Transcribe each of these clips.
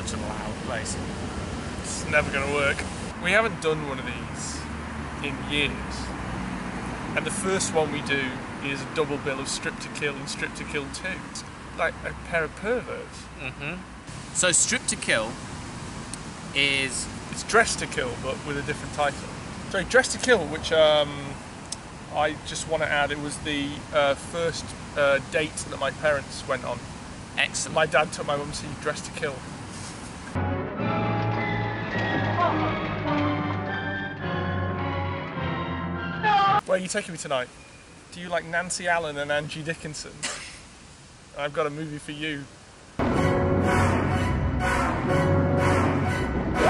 such a loud place. It's never going to work. We haven't done one of these in years. And the first one we do is a double bill of Strip to Kill and Strip to Kill 2. It's like a pair of perverts. So Strip to Kill is... It's Dress to Kill, but with a different title. Sorry, Dress to Kill, which I just want to add, it was the first date that my parents went on. Excellent. My dad took my mum to see Dress to Kill. Where are you taking me tonight? Do you like Nancy Allen and Angie Dickinson? I've got a movie for you. We're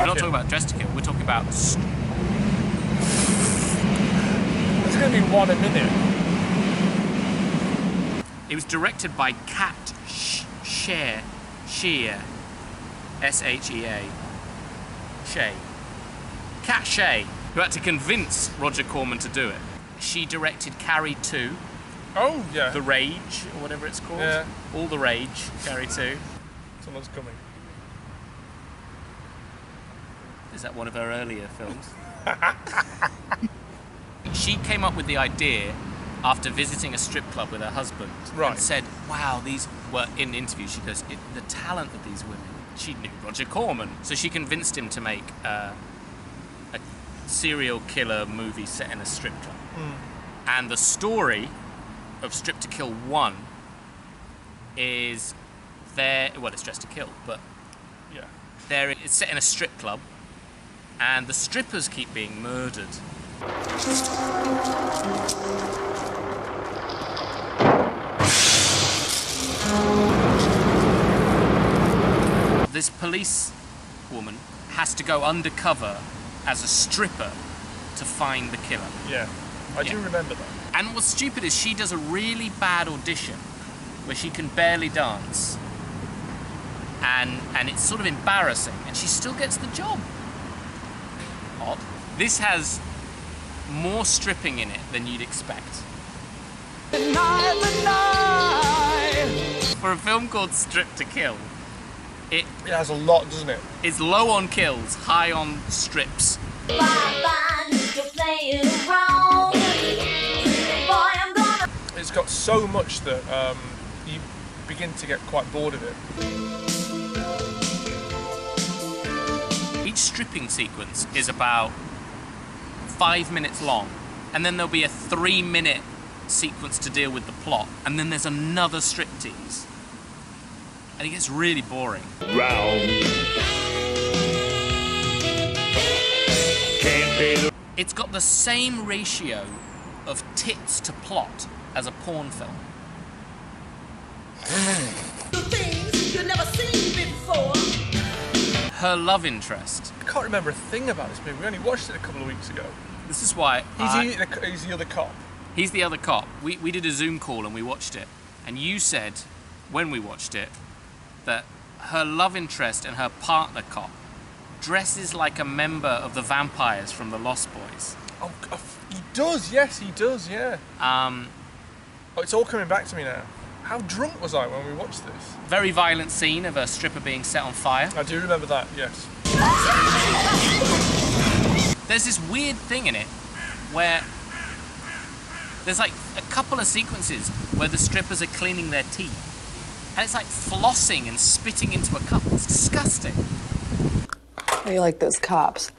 not talking about Dress to Kill, we're talking about... There's going to be one a minute. It was directed by Kat Shea. S-H-E-A. Shea. Kat Shea, who had to convince Roger Corman to do it. She directed Carrie 2. Oh, yeah. The Rage, or whatever it's called. Yeah. All the Rage, Carrie 2. Someone's coming. Is that one of her earlier films? She came up with the idea after visiting a strip club with her husband. Right. And said, wow, these were in interviews. She goes, the talent of these women. She knew Roger Corman. So she convinced him to make a serial killer movie set in a strip club. And the story of Strip to Kill 1 is well, it's Dress to Kill, but Yeah. it's set in a strip club, and the strippers keep being murdered. This police woman has to go undercover as a stripper to find the killer. Yeah. I do remember that. And what's stupid is she does a really bad audition where she can barely dance. And it's sort of embarrassing, and she still gets the job. Odd. This has more stripping in it than you'd expect. For a film called Strip to Kill, it has a lot, doesn't it? It's low on kills, high on strips. It's got so much that you begin to get quite bored of it. Each stripping sequence is about 5 minutes long, and then there'll be a 3-minute sequence to deal with the plot, and then there's another striptease. And it gets really boring. It's got the same ratio of tits to plot as a porn film. Her love interest. I can't remember a thing about this movie. We only watched it a couple of weeks ago. This is why He's the other cop. He's the other cop. We did a Zoom call and we watched it. And you said, when we watched it, that her love interest and her partner cop dresses like a member of the vampires from the Lost Boys. Oh, he does, yes, he does, yeah. Oh, it's all coming back to me now. How drunk was I when we watched this? Very violent scene of a stripper being set on fire. I do remember that, yes. There's this weird thing in it where there's like a couple of sequences where the strippers are cleaning their teeth. And it's like flossing and spitting into a cup. It's disgusting. How do you like those cops?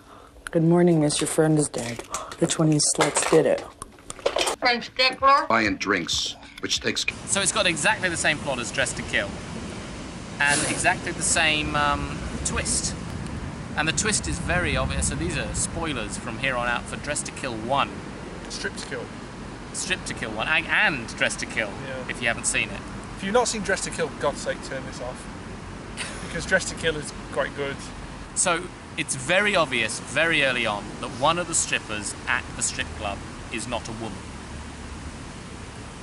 Good morning, miss. Your friend is dead. Which one of you sluts did it? French Stickler. Buying drinks, which takes... So it's got exactly the same plot as Dress to Kill. And exactly the same twist. And the twist is very obvious. So these are spoilers from here on out for Dress to Kill 1. Strip to Kill. Strip to Kill 1 and Dress to Kill, if you haven't seen it. If you've not seen Dress to Kill, for God's sake, turn this off. Because Dress to Kill is quite good. So it's very obvious, very early on, that one of the strippers at the strip club is not a woman.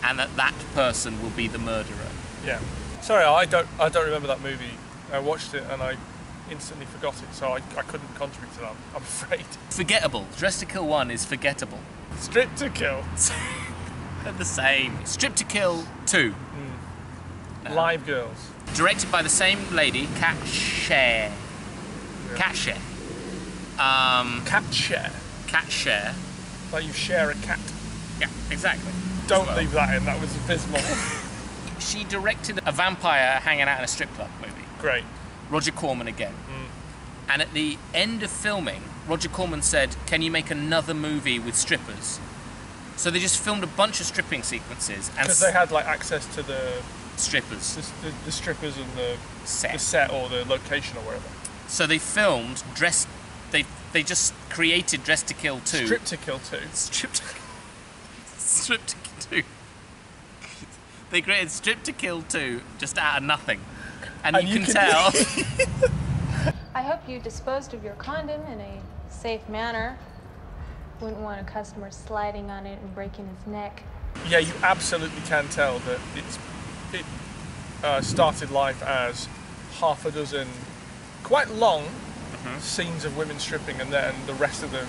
And that person will be the murderer. Yeah. Sorry, I don't remember that movie. I watched it and I instantly forgot it, so I couldn't contribute to that, I'm afraid. Forgettable. Dress to Kill 1 is forgettable. Strip to Kill. They're the same. Strip to Kill 2. Live Girls. Directed by the same lady, Kat Scher. Kat Scher. Cat share. Kat Scher. Like you share a cat. Yeah, exactly. Don't leave that in, that was abysmal. She directed a vampire hanging out in a strip club movie. Great. Roger Corman again. And at the end of filming, Roger Corman said, "Can you make another movie with strippers?" So they just filmed a bunch of stripping sequences. Because they had like access to the strippers. the strippers and the Set. set or the location or wherever. So they filmed Dress... They just created Dress to Kill 2. Strip to Kill 2. Strip to Kill 2. They created Strip to Kill 2 just out of nothing. And you can tell... I hope you disposed of your condom in a safe manner. Wouldn't want a customer sliding on it and breaking his neck. Yeah, you absolutely can tell that it started life as half a dozen quite long scenes of women stripping, and then the rest of the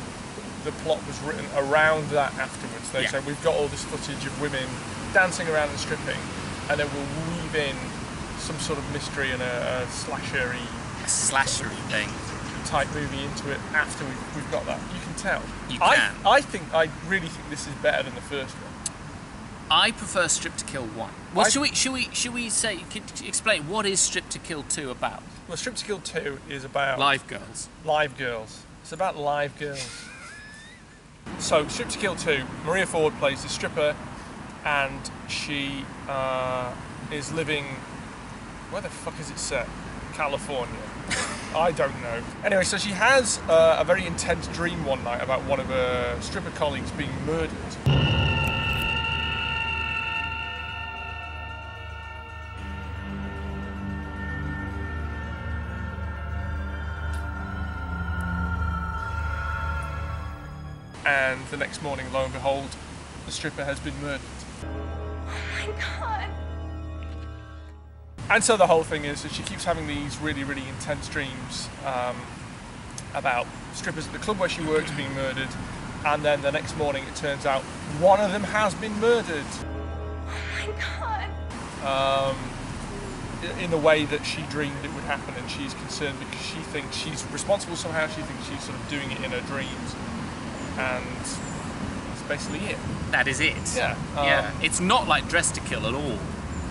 plot was written around that afterwards. They said, we've got all this footage of women dancing around and stripping, and then we'll weave in some sort of mystery and a slashery thing type movie into it after we've got that. You can tell. You can. I really think this is better than the first one. I prefer Strip to Kill 1. Well, should we say, could you explain what is Strip to Kill 2 about? Well, Strip to Kill 2 is about live girls. Live girls. It's about live girls. So, Strip to Kill 2, Maria Ford plays the stripper, and she is living. Where the fuck is it set? California. I don't know. Anyway, so she has a very intense dream one night about one of her stripper colleagues being murdered. And the next morning, lo and behold, the stripper has been murdered. Oh my God. And so the whole thing is that she keeps having these really, really intense dreams about strippers at the club where she works being murdered, and then the next morning it turns out one of them has been murdered. Oh my God. In the way that she dreamed it would happen, and she's concerned because she thinks she's responsible somehow. She thinks she's sort of doing it in her dreams, and that's basically it. That is it. Yeah. Yeah. It's not like Dress to Kill at all.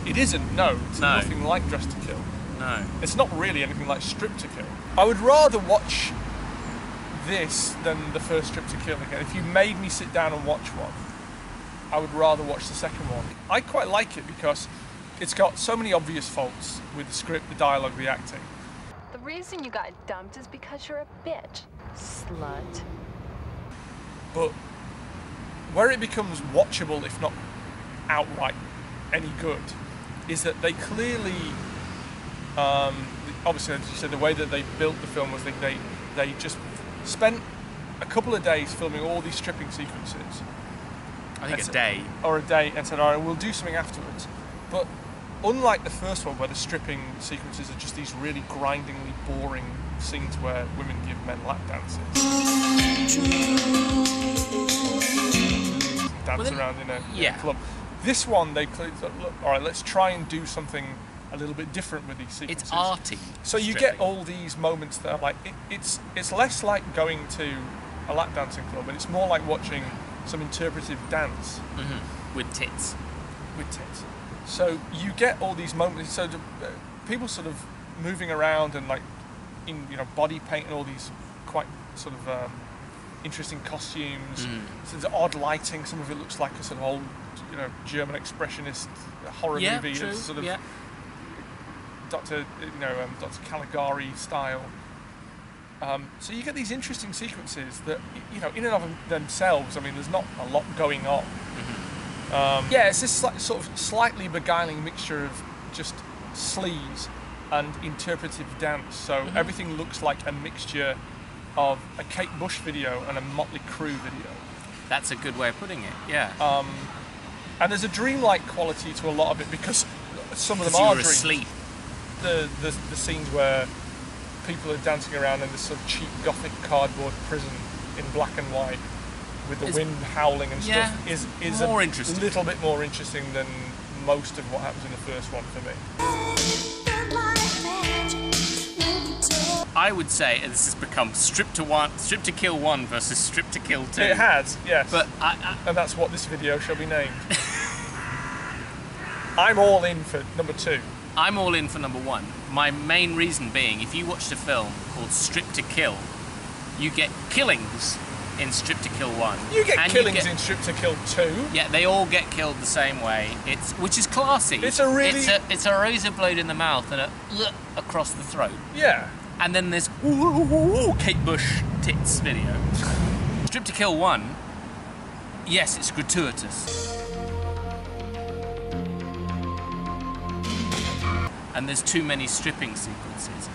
It isn't, no. It's nothing like Dress to Kill. No. It's not really anything like Strip to Kill. I would rather watch this than the first Strip to Kill again. If you made me sit down and watch one, I would rather watch the second one. I quite like it because it's got so many obvious faults with the script, the dialogue, the acting. The reason you got dumped is because you're a bitch, slut. But where it becomes watchable, if not outright any good, is that they clearly, obviously, as you said, the way that they built the film was they just spent a couple of days filming all these stripping sequences. I think a day. Or a day, and said, all right, we'll do something afterwards. But unlike the first one, where the stripping sequences are just these really grindingly boring scenes where women give men lap dances. Dance around in a club. This one, they clearly thought, look, all right, let's try and do something a little bit different with these sequences. It's arty. So you get all these moments that are like, it's less like going to a lap dancing club, and it's more like watching some interpretive dance. Mm-hmm. With tits. With tits. So you get all these moments, so people sort of moving around and like, in body paint and all these quite sort of interesting costumes, sort of odd lighting. Some of it looks like a sort of old, German expressionist horror movie. True. It's sort of Dr. Caligari style. So you get these interesting sequences that, in and of themselves, I mean, there's not a lot going on. It's this sort of slightly beguiling mixture of just sleaze and interpretive dance. So everything looks like a mixture of a Kate Bush video and a Motley Crue video. That's a good way of putting it, yeah. And there's a dreamlike quality to a lot of it because some of them are dreams. Asleep. The scenes where people are dancing around in this sort of cheap gothic cardboard prison in black and white with the wind howling and stuff is more a interesting. little bit more interesting than most of what happens in the first one for me. I would say this has become Strip to Kill 1 versus Strip to Kill 2. It has, yes. But and that's what this video shall be named. I'm all in for number 2. I'm all in for number 1. My main reason being, if you watched a film called Strip to Kill, you get killings in Strip to Kill 1. You get killings in Strip to Kill 2. Yeah, they all get killed the same way. Which is classy. It's a really... It's a razor blade in the mouth and a across the throat. Yeah. And then there's Kate Bush tits video. Strip to Kill 1, yes, it's gratuitous. And there's too many stripping sequences.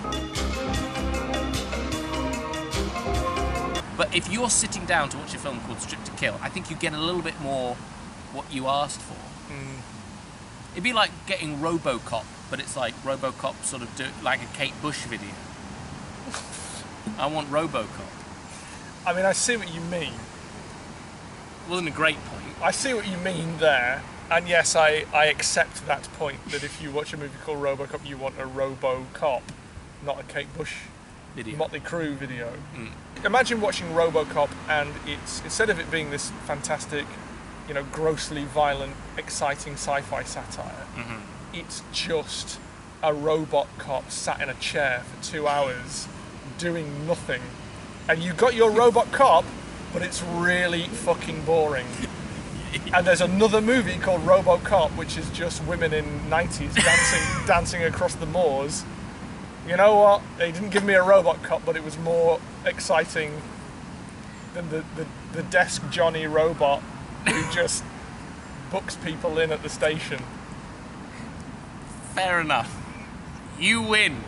But if you're sitting down to watch a film called Strip to Kill, I think you get a little bit more what you asked for. It'd be like getting RoboCop, but it's like RoboCop sort of like a Kate Bush video. I want RoboCop. I mean, I see what you mean. Wasn't a great point. I see what you mean there. And yes, I accept that point, that if you watch a movie called RoboCop, you want a RoboCop, not a Kate Bush Video. Motley Crue video. Imagine watching RoboCop and it's, instead of it being this fantastic, you know, grossly violent, exciting sci-fi satire, it's just a robot cop sat in a chair for 2 hours doing nothing. And you got your robot cop, but it's really fucking boring. And there's another movie called RoboCop, which is just women in 90s dancing across the moors. You know what? They didn't give me a robot cop, but it was more exciting than the desk Johnny robot who just books people in at the station. Fair enough. You win.